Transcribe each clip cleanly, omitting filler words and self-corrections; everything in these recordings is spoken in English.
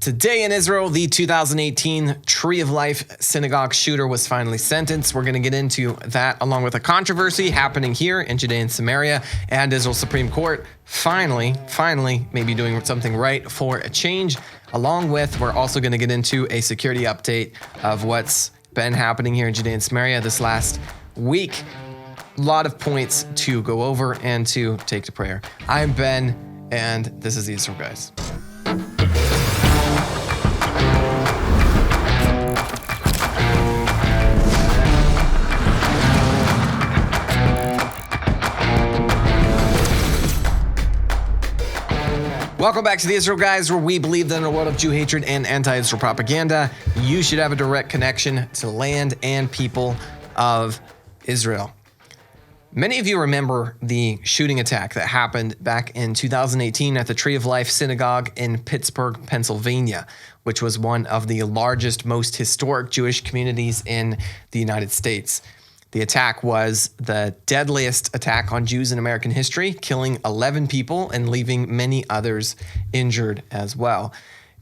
Today in Israel, the 2018 Tree of Life Synagogue shooter was finally sentenced. We're going to get into that along with a controversy happening here in Judea and Samaria, and Israel's Supreme Court finally maybe doing something right for a change. Along with, we're also going to get into a security update of what's been happening here in Judea and Samaria this last week. A lot of points to go over and to take to prayer. I'm Ben, and this is the Israel Guys. Welcome back to the Israel Guys, where we believe that in a world of Jew hatred and anti-Israel propaganda, you should have a direct connection to the land and people of Israel. Many of you remember the shooting attack that happened back in 2018 at the Tree of Life Synagogue in Pittsburgh, Pennsylvania, which was one of the largest, most historic Jewish communities in the United States. The attack was the deadliest attack on Jews in American history, killing 11 people and leaving many others injured as well.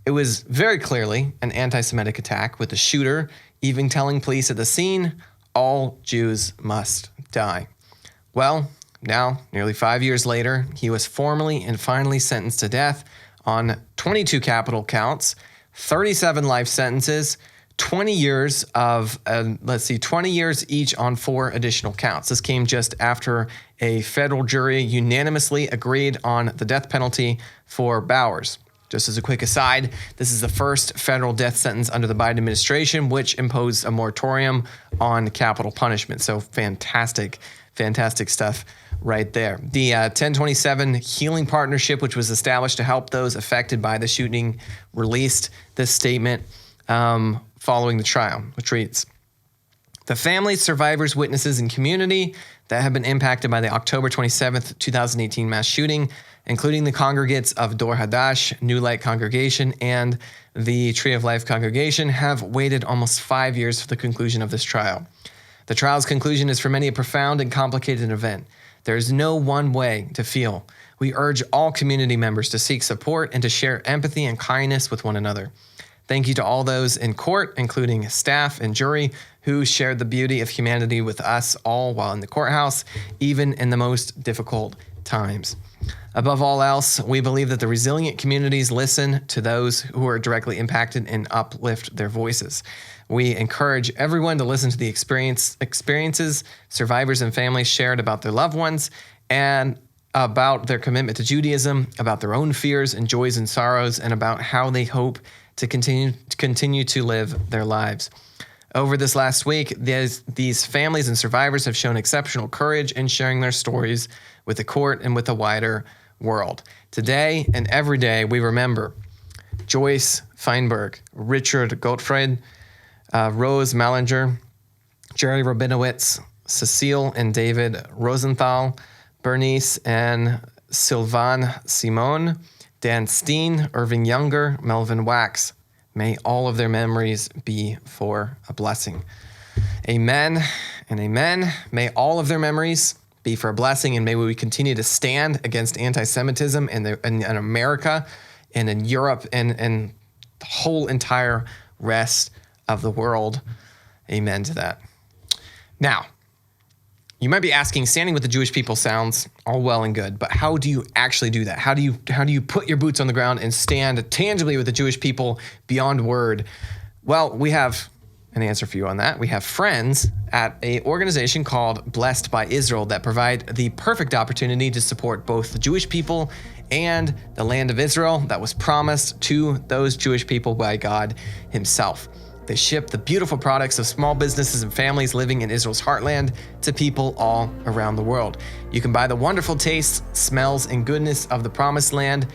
It was very clearly an anti-Semitic attack, with the shooter even telling police at the scene, "All Jews must die." Well, now, nearly 5 years later, he was formally and finally sentenced to death on 22 capital counts, 37 life sentences, 20 years of, 20 years each on 4 additional counts. This came just after a federal jury unanimously agreed on the death penalty for Bowers. Just as a quick aside, this is the first federal death sentence under the Biden administration, which imposed a moratorium on capital punishment. So fantastic stuff right there. The 1027 Healing Partnership, which was established to help those affected by the shooting, released this statement following the trial, which reads, "The families, survivors, witnesses, and community that have been impacted by the October 27th, 2018 mass shooting, including the congregates of Dor Hadash, New Light Congregation, and the Tree of Life Congregation, have waited almost 5 years for the conclusion of this trial. The trial's conclusion is for many a profound and complicated event. There is no one way to feel. We urge all community members to seek support and to share empathy and kindness with one another. Thank you to all those in court, including staff and jury, who shared the beauty of humanity with us all while in the courthouse, even in the most difficult times. Above all else, we believe that the resilient communities listen to those who are directly impacted and uplift their voices. We encourage everyone to listen to the experiences survivors and families shared about their loved ones, and about their commitment to Judaism, about their own fears and joys and sorrows, and about how they hope to continue to live their lives. Over this last week, these families and survivors have shown exceptional courage in sharing their stories with the court and with the wider world. Today and every day, we remember Joyce Feinberg, Richard Gottfried, Rose Mallinger, Jerry Rabinowitz, Cecile and David Rosenthal, Bernice and Sylvain Simon, Dan Steen, Irving Younger, Melvin Wax. May all of their memories be for a blessing. Amen and amen. May all of their memories be for a blessing, and may we continue to stand against anti-Semitism in America and in Europe and the whole entire rest of the world. Amen to that. Now, you might be asking, standing with the Jewish people sounds all well and good, but how do you actually do that? How do you put your boots on the ground and stand tangibly with the Jewish people beyond word? Well, we have an answer for you on that. We have friends at an organization called Blessed by Israel that provide the perfect opportunity to support both the Jewish people and the land of Israel that was promised to those Jewish people by God himself. They ship the beautiful products of small businesses and families living in Israel's heartland to people all around the world. You can buy the wonderful tastes, smells, and goodness of the promised land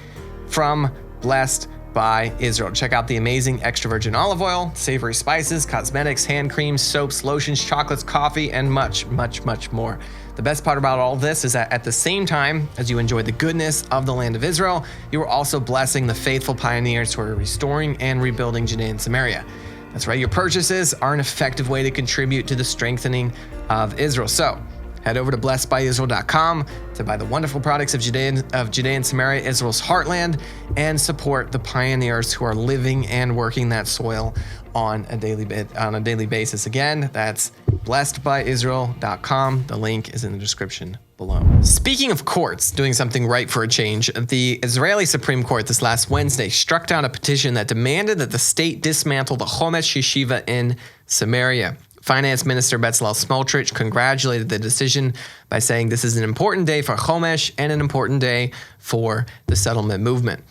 from Blessed by Israel. Check out the amazing extra virgin olive oil, savory spices, cosmetics, hand creams, soaps, lotions, chocolates, coffee, and much, much, much more. The best part about all this is that at the same time as you enjoy the goodness of the land of Israel, you are also blessing the faithful pioneers who are restoring and rebuilding Judea and Samaria. That's right, your purchases are an effective way to contribute to the strengthening of Israel. So Head over to blessedbyisrael.com to buy the wonderful products of Judea and Samaria, Israel's heartland, and support the pioneers who are living and working that soil on a daily basis. Again, that's blessedbyisrael.com. The link is in the description below. Speaking of courts doing something right for a change, the Israeli Supreme Court this last Wednesday struck down a petition that demanded that the state dismantle the Chomesh Yeshiva in Samaria. Finance Minister Bezalel Smotrich congratulated the decision by saying this is an important day for Chomesh and an important day for the settlement movement.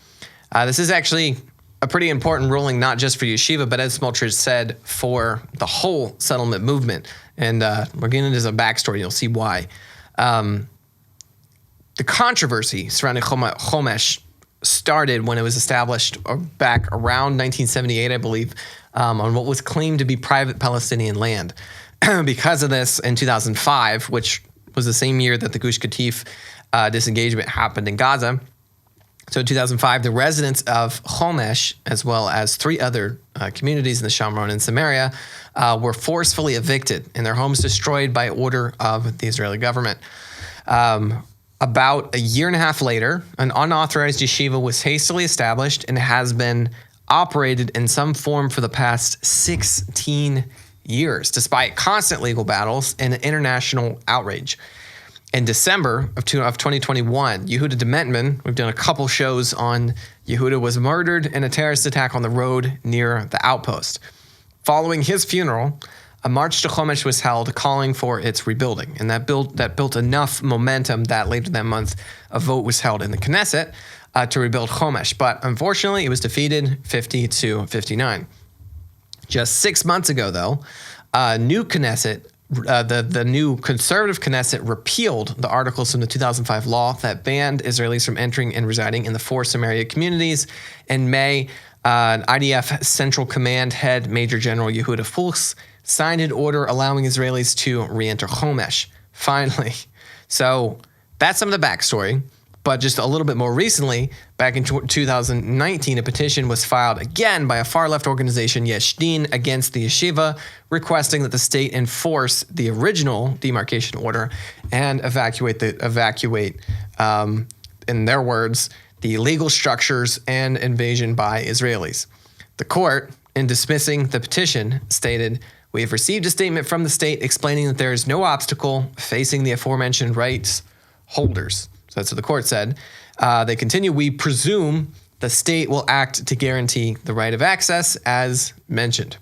This is actually a pretty important ruling, not just for Yeshiva, but as Smotrich said, for the whole settlement movement. And we're getting into some backstory, you'll see why. The controversy surrounding Chomesh started when it was established back around 1978, I believe, on what was claimed to be private Palestinian land. Because of this, in 2005, which was the same year that the Gush Katif disengagement happened in Gaza, so in 2005, the residents of Chomesh, as well as 3 other communities in the Shamron and Samaria, were forcefully evicted and their homes destroyed by order of the Israeli government. About a year and a half later, an unauthorized yeshiva was hastily established and has been operated in some form for the past 16 years, despite constant legal battles and international outrage. In December of 2021, Yehuda Dementman, we've done a couple shows on Yehuda, was murdered in a terrorist attack on the road near the outpost. Following his funeral, a march to Chomesh was held calling for its rebuilding, and that built enough momentum that later that month a vote was held in the Knesset to rebuild Chomesh. But unfortunately, it was defeated 50-59. Just 6 months ago, though, new Knesset, the new conservative Knesset repealed the articles from the 2005 law that banned Israelis from entering and residing in the 4 Samaria communities. In May, IDF Central Command head Major General Yehuda Fuchs signed an order allowing Israelis to re-enter Chomesh. Finally. So that's some of the backstory. But just a little bit more recently, back in 2019, a petition was filed again by a far-left organization, Yesh Din, against the yeshiva, requesting that the state enforce the original demarcation order and evacuate, in their words, the illegal structures and invasion by Israelis. The court, in dismissing the petition, stated, "We have received a statement from the state explaining that there is no obstacle facing the aforementioned rights holders." So that's what the court said. They continue, "We presume the state will act to guarantee the right of access as mentioned."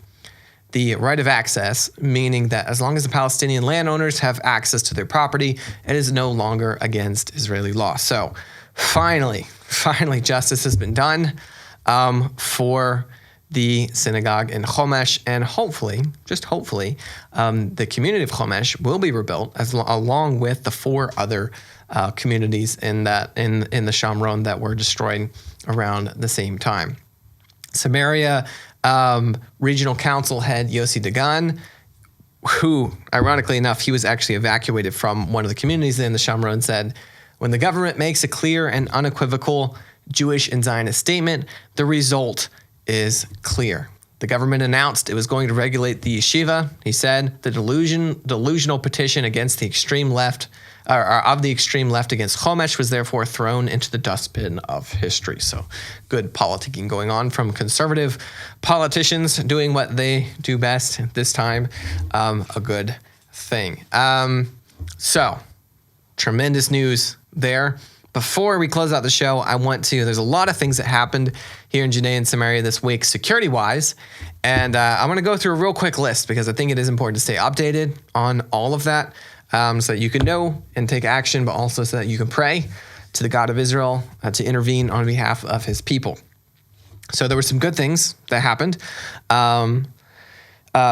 The right of access, meaning that as long as the Palestinian landowners have access to their property, it is no longer against Israeli law. So finally, justice has been done for the synagogue in Chomesh, and hopefully, just hopefully, the community of Chomesh will be rebuilt along with the 4 other communities in the Shamron that were destroyed around the same time. Samaria Regional Council head Yossi Dagan, who, ironically enough, he was actually evacuated from one of the communities in the Shamron, said, "When the government makes a clear and unequivocal Jewish and Zionist statement, the result is clear. The government announced it was going to regulate the yeshiva." He said, "The delusional petition against the extreme left, of the extreme left against Chomesh was therefore thrown into the dustbin of history." So good politicking going on from conservative politicians doing what they do best this time. A good thing. So tremendous news there. Before we close out the show, there's a lot of things that happened here in Judea and Samaria this week, security-wise, and I want to go through a real quick list because I think it is important to stay updated on all of that so that you can know and take action, but also so that you can pray to the God of Israel to intervene on behalf of his people. So there were some good things that happened.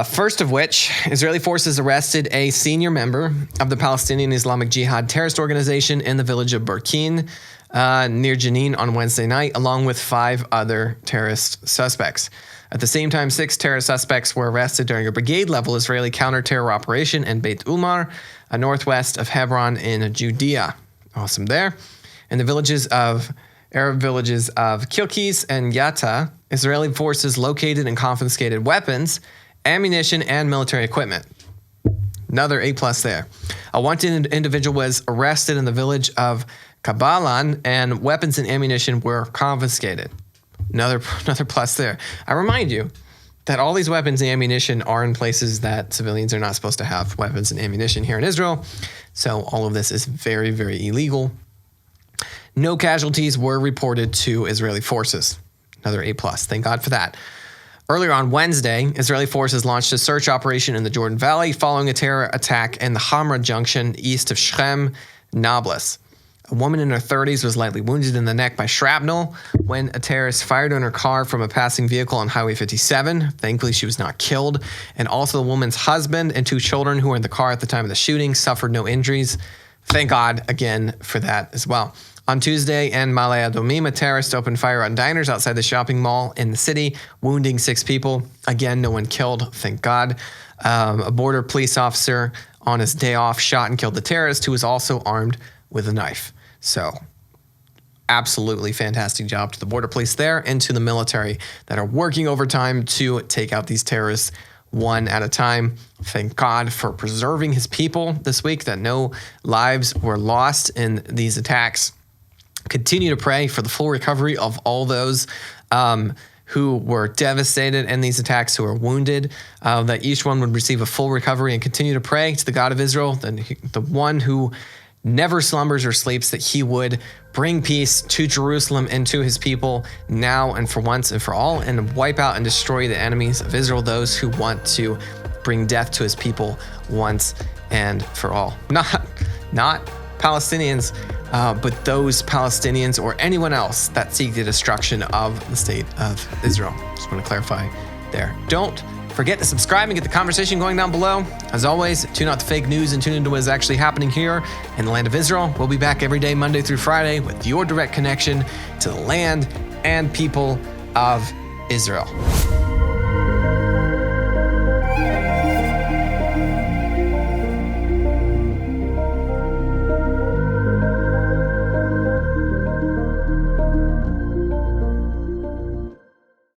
First of which, Israeli forces arrested a senior member of the Palestinian Islamic Jihad terrorist organization in the village of Burkin near Jenin on Wednesday night, along with 5 other terrorist suspects. At the same time, 6 terrorist suspects were arrested during a brigade-level Israeli counter-terror operation in Beit Umar, northwest of Hebron in Judea. Awesome there. In the Arab villages of Kilkis and Yatta, Israeli forces located and confiscated weapons, ammunition, and military equipment. Another A+ there. A wanted individual was arrested in the village of Kabalan, and weapons and ammunition were confiscated. Another plus there. I remind you that all these weapons and ammunition are in places that civilians are not supposed to have weapons and ammunition here in Israel. So all of this is very, very illegal. No casualties were reported to Israeli forces. Another A+. Thank God for that. Earlier on Wednesday, Israeli forces launched a search operation in the Jordan Valley following a terror attack in the Hamra junction east of Shechem, Nablus. A woman in her 30s was lightly wounded in the neck by shrapnel when a terrorist fired on her car from a passing vehicle on Highway 57. Thankfully, she was not killed. And also the woman's husband and 2 children who were in the car at the time of the shooting suffered no injuries. Thank God again for that as well. On Tuesday in Malay Adomim, a terrorist opened fire on diners outside the shopping mall in the city, wounding 6 people. Again, no one killed, thank God. A border police officer on his day off shot and killed the terrorist, who was also armed with a knife. So, absolutely fantastic job to the border police there and to the military that are working overtime to take out these terrorists one at a time. Thank God for preserving his people this week, that no lives were lost in these attacks. Continue to pray for the full recovery of all those who were devastated in these attacks, who are wounded, that each one would receive a full recovery, and continue to pray to the God of Israel, the one who never slumbers or sleeps, that he would bring peace to Jerusalem and to his people now and for once and for all, and wipe out and destroy the enemies of Israel, those who want to bring death to his people once and for all. Not Palestinians, but those Palestinians or anyone else that seek the destruction of the state of Israel. Just want to clarify there. Don't forget to subscribe and get the conversation going down below. As always, tune out the fake news and tune into what is actually happening here in the land of Israel. We'll be back every day, Monday through Friday, with your direct connection to the land and people of Israel.